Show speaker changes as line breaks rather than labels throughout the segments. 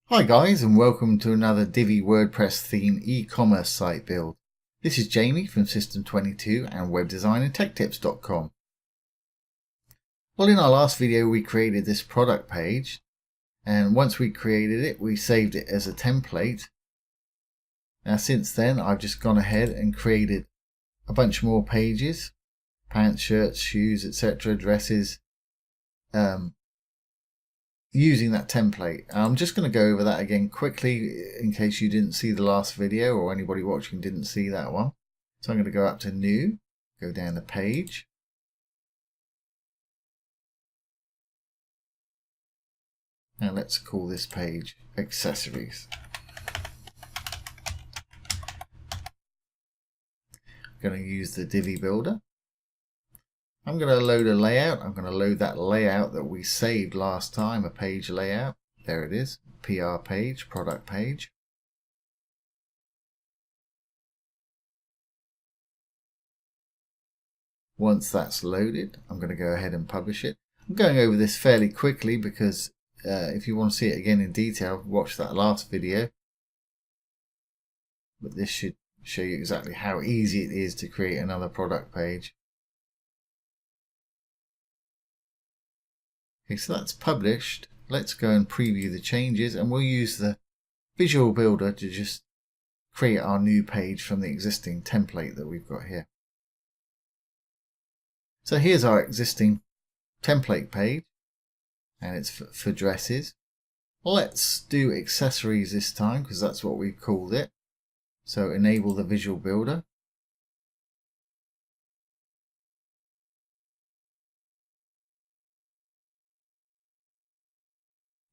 Hi guys, and welcome to another Divi Wordpress Theme e-commerce site build. This is Jamie from System22 and webdesignandtechtips.com. Well, in our last video we created this product page, and once we created it we saved it as a template. Now since then I've just gone ahead and created a bunch more pages, pants, shirts, shoes, etc., dresses, using that template. I'm just going to go over that again quickly in case you didn't see the last video or anybody watching didn't see that one. So I'm going to go up to New, go down the page. Now let's call this page Accessories. I'm going to use the Divi Builder. I'm going to load a layout. I'm going to load that layout that we saved last time, a page layout. There it is, PR page, product page. Once that's loaded, I'm going to go ahead and publish it. I'm going over this fairly quickly because if you want to see it again in detail, watch that last video. But this should show you exactly how easy it is to create another product page. Okay, so that's published. Let's go and preview the changes, and we'll use the Visual Builder to just create our new page from the existing template that we've got here. So here's our existing template page, and it's for dresses. Let's do accessories this time because that's what we called it. So enable the Visual Builder.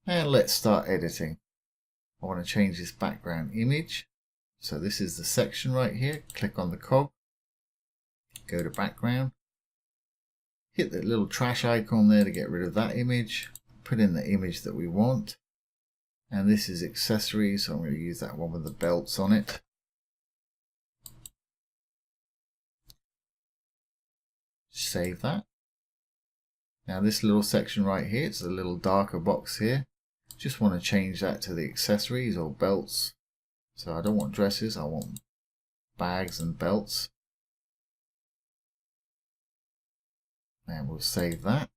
And let's start editing. I want to change this background image. So this is the section right here. Click on the cog, go to background, hit the little trash icon there to get rid of that image, put in the image that we want. And this is accessories, so I'm going to use that one with the belts on it. Save that. Now this little section right here, it's a little darker box here. Just want to change that to the accessories or belts. So I don't want dresses, I want bags and belts. And we'll save that.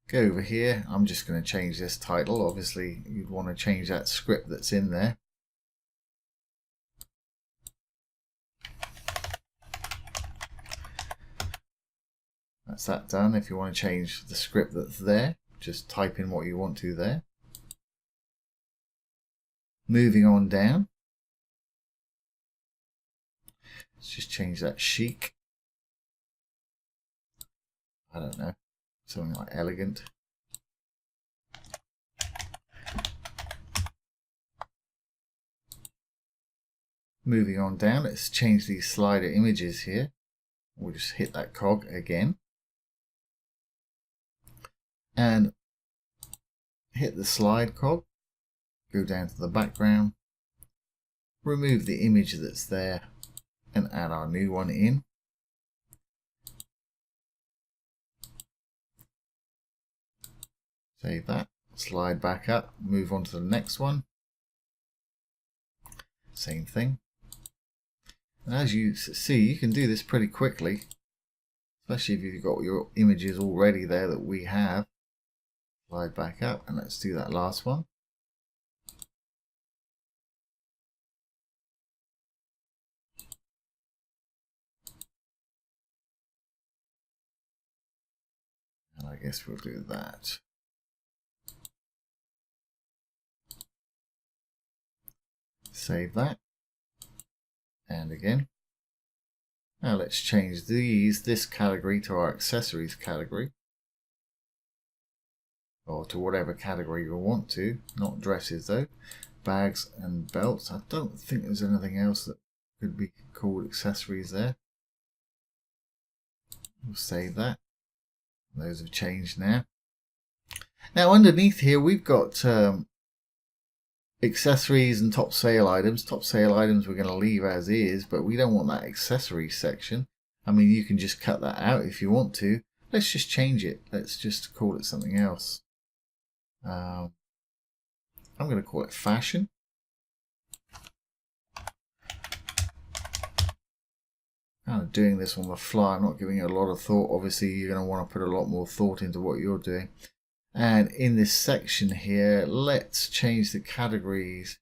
Go over here, I'm just going to change this title. Obviously you'd want to change that script that's in there. That's that done. If you want to change the script that's there, just type in what you want to there. Moving on down. Let's just change that chic. I don't know, something like elegant. Moving on down, let's change these slider images here. We'll just hit that cog again. And hit the slide cog, go down to the background, remove the image that's there and add our new one in. Save that, slide back up, move on to the next one. Same thing. And as you see, you can do this pretty quickly, especially if you've got your images already there that we have. Slide back up and let's do that last one. And I guess we'll do that. Save that. And again. Now let's change this category to our accessories category. Or to whatever category you want to, not dresses though. Bags and belts. I don't think there's anything else that could be called accessories there. We'll save that. Those have changed now. Now underneath here we've got accessories and top sale items. Top sale items we're going to leave as is, but we don't want that accessories section. I mean, you can just cut that out if you want to. Let's just change it. Let's just call it something else. I'm going to call it fashion. Kind of doing this on the fly. I'm not giving it a lot of thought. Obviously, you're going to want to put a lot more thought into what you're doing. And in this section here, let's change the categories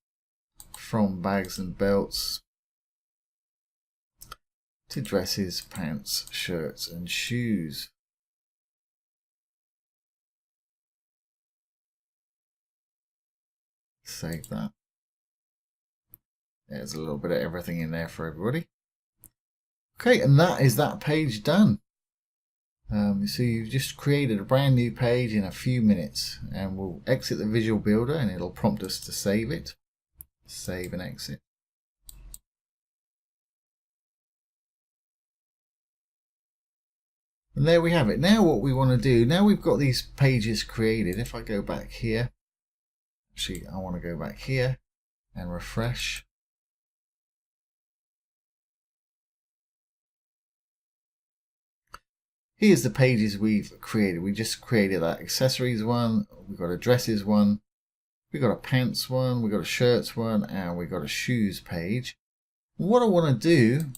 from bags and belts to dresses, pants, shirts, and shoes. Save that. There's a little bit of everything in there for everybody. Okay, and that is that page done. So you've just created a brand new page in a few minutes, and we'll exit the visual builder and it'll prompt us to save it. Save and exit. And there we have it. Now what we want to do, now we've got these pages created, if I go back here, actually I want to go back here and refresh. Here's the pages we've created. We just created that accessories one, we've got a dresses one, we've got a pants one, we've got a shirts one, and we've got a shoes page. What I want to do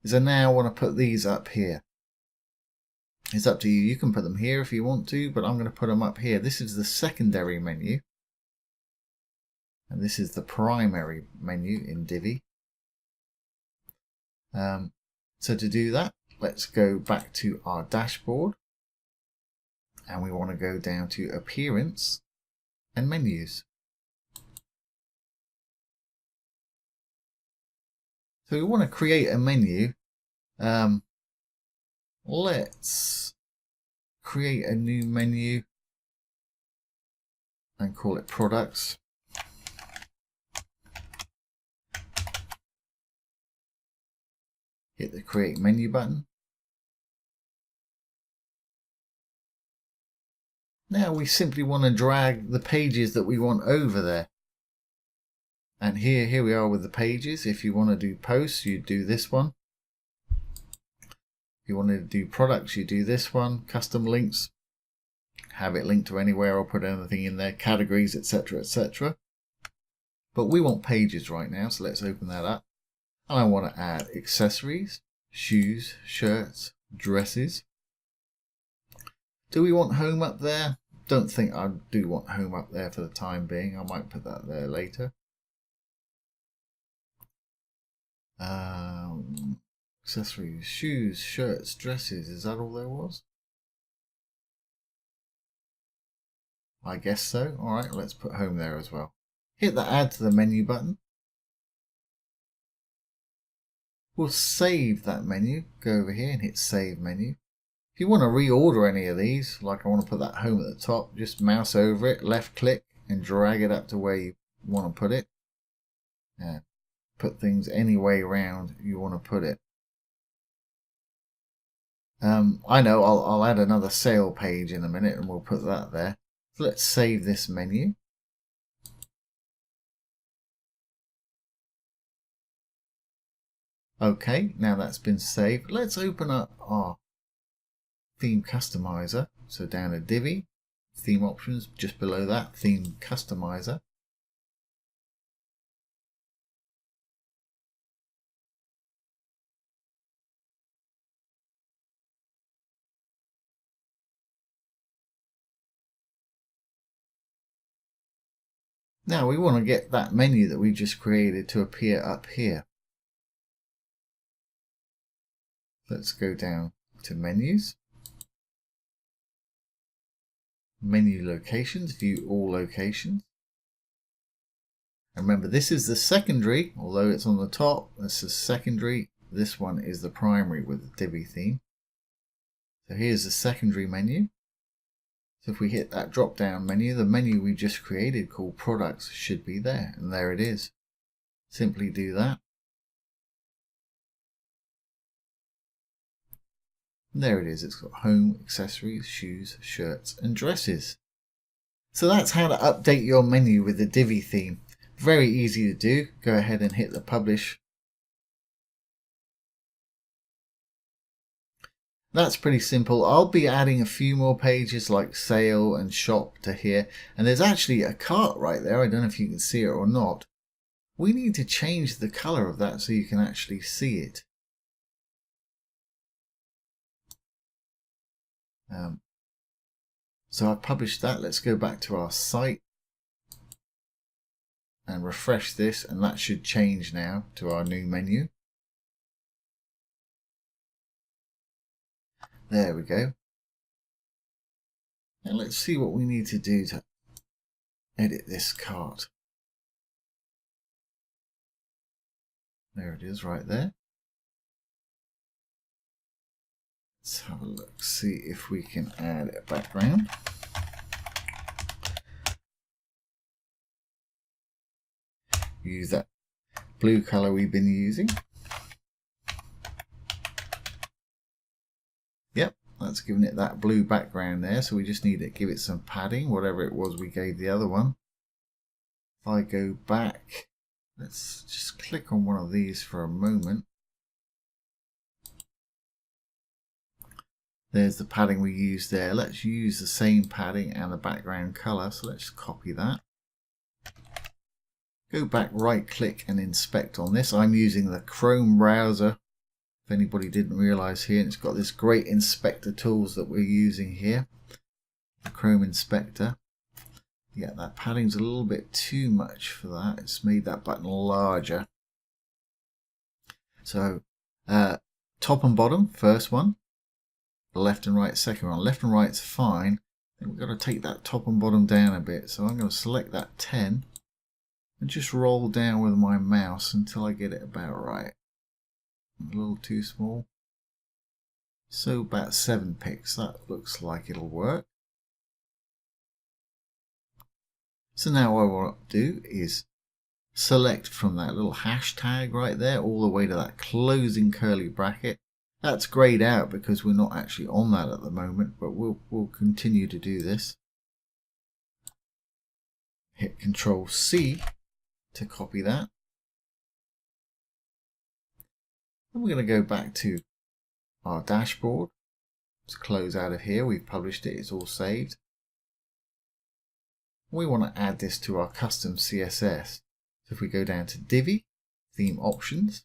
is I now want to put these up here. It's up to you. You can put them here if you want to, but I'm going to put them up here. This is the secondary menu. And this is the primary menu in Divi. So to do that, let's go back to our dashboard. And we want to go down to Appearance and Menus. So we want to create a menu. Let's create a new menu and call it Products. Hit the Create Menu button. Now we simply want to drag the pages that we want over there. And here we are with the pages. If you want to do posts, you do this one. If you want to do products, you do this one. Custom links, have it linked to anywhere or put anything in there. Categories, etc., etc. But we want pages right now, so let's open that up. And I want to add accessories, shoes, shirts, dresses. Do we want home up there? Don't think I do want home up there for the time being. I might put that there later. Accessories, shoes, shirts, dresses. Is that all there was? I guess so. Alright, let's put home there as well. Hit the Add to the Menu button. We'll save that menu. Go over here and hit Save Menu. If you want to reorder any of these, like I want to put that home at the top, just mouse over it, left click, and drag it up to where you want to put it. And put things any way around you want to put it. I know I'll add another sale page in a minute and we'll put that there. So let's save this menu. Okay, now that's been saved. Let's open up our theme customizer. So down at Divi, theme options, just below that, theme customizer. Now we want to get that menu that we just created to appear up here. Let's go down to Menus, Menu Locations, View All Locations. And remember, this is the secondary, although it's on the top, this is secondary. This one is the primary with the Divi theme. So here's the secondary menu. So if we hit that drop down menu, the menu we just created called Products should be there, and there it is. Simply do that. And there it is. It's got home, accessories, shoes, shirts, and dresses. So that's how to update your menu with the Divi theme. Very easy to do. Go ahead and hit the publish. That's pretty simple. I'll be adding a few more pages like sale and shop to here. And there's actually a cart right there. I don't know if you can see it or not. We need to change the color of that so you can actually see it. So I've published that. Let's go back to our site and refresh this, and that should change now to our new menu. There we go. And let's see what we need to do to edit this cart. There it is right there. Let's have a look, see if we can add a background. Use that blue color we've been using. Yep, that's giving it that blue background there, so we just need to give it some padding, whatever it was we gave the other one. If I go back, let's just click on one of these for a moment. There's the padding we used there. Let's use the same padding and the background color. So let's copy that. Go back, right click and inspect on this. I'm using the Chrome browser. If anybody didn't realize here, and it's got this great inspector tools that we're using here. The Chrome inspector. Yeah, that padding's a little bit too much for that. It's made that button larger. So top and bottom, first one. The left and right, second one. Left and right's fine. Then we've got to take that top and bottom down a bit. So I'm going to select that 10 and just roll down with my mouse until I get it about right. A little too small. So about 7 pixels. That looks like it'll work. So now what I want to do is select from that little hashtag right there all the way to that closing curly bracket. That's grayed out because we're not actually on that at the moment, but we'll continue to do this. Hit Control C to copy that. And we're going to go back to our dashboard. Let's close out of here. We've published it. It's all saved. We want to add this to our custom CSS. So if we go down to Divi, Theme Options,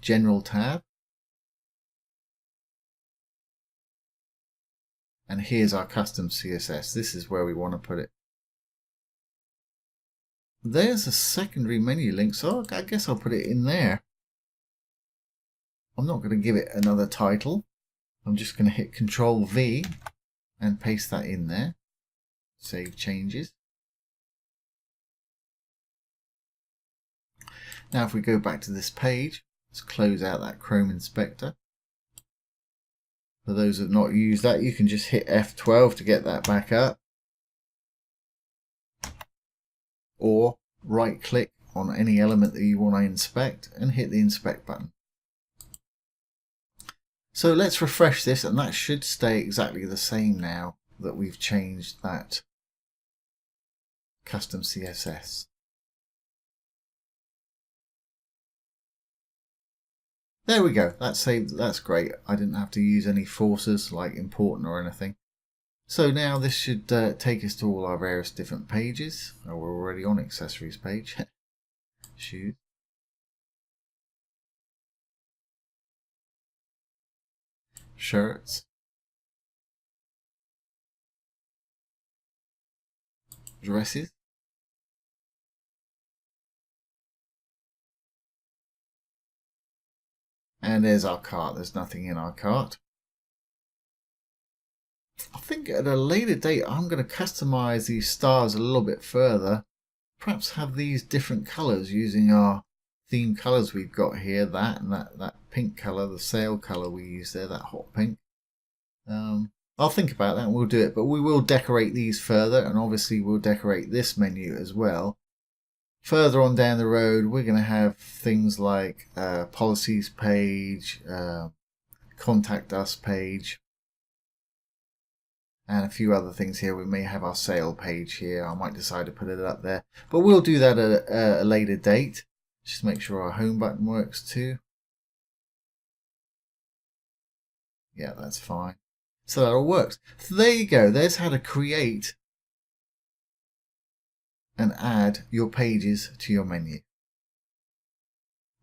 General tab, and here's our custom CSS. This is where we want to put it. There's a secondary menu link, so I guess I'll put it in there. I'm not going to give it another title. I'm just going to hit Control V and paste that in there. Save changes. Now if we go back to this page, let's close out that Chrome inspector. For those that have not used that, you can just hit F12 to get that back up. Or right click on any element that you want to inspect and hit the inspect button. So let's refresh this, and that should stay exactly the same now that we've changed that custom CSS. There we go, that's saved. That's great. I didn't have to use any forces like important or anything. So now this should take us to all our various different pages. Oh, we're already on accessories page. Shoes. Shirts. Dresses. And there's our cart. There's nothing in our cart. I think at a later date I'm going to customize these stars a little bit further. Perhaps have these different colors using our theme colors we've got here. That and that pink color, the sale color we use there, that hot pink. I'll think about that and we'll do it. But we will decorate these further, and obviously we'll decorate this menu as well. Further on down the road, we're going to have things like policies page, contact us page, and a few other things here. We may have our sale page here. I might decide to put it up there, but we'll do that at a later date. Just make sure our home button works too. Yeah, that's fine. So that all works. So there you go. There's how to create and add your pages to your menu.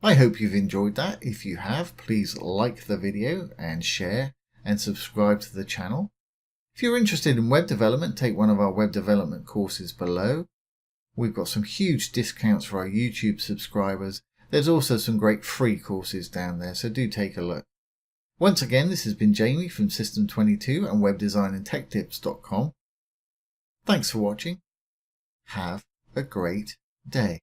I hope you've enjoyed that. If you have, please like the video and share and subscribe to the channel. If you're interested in web development, take one of our web development courses below. We've got some huge discounts for our YouTube subscribers. There's also some great free courses down there, so do take a look. Once again, this has been Jamie from System22 and webdesignandtechtips.com. Thanks for watching. Have a great day.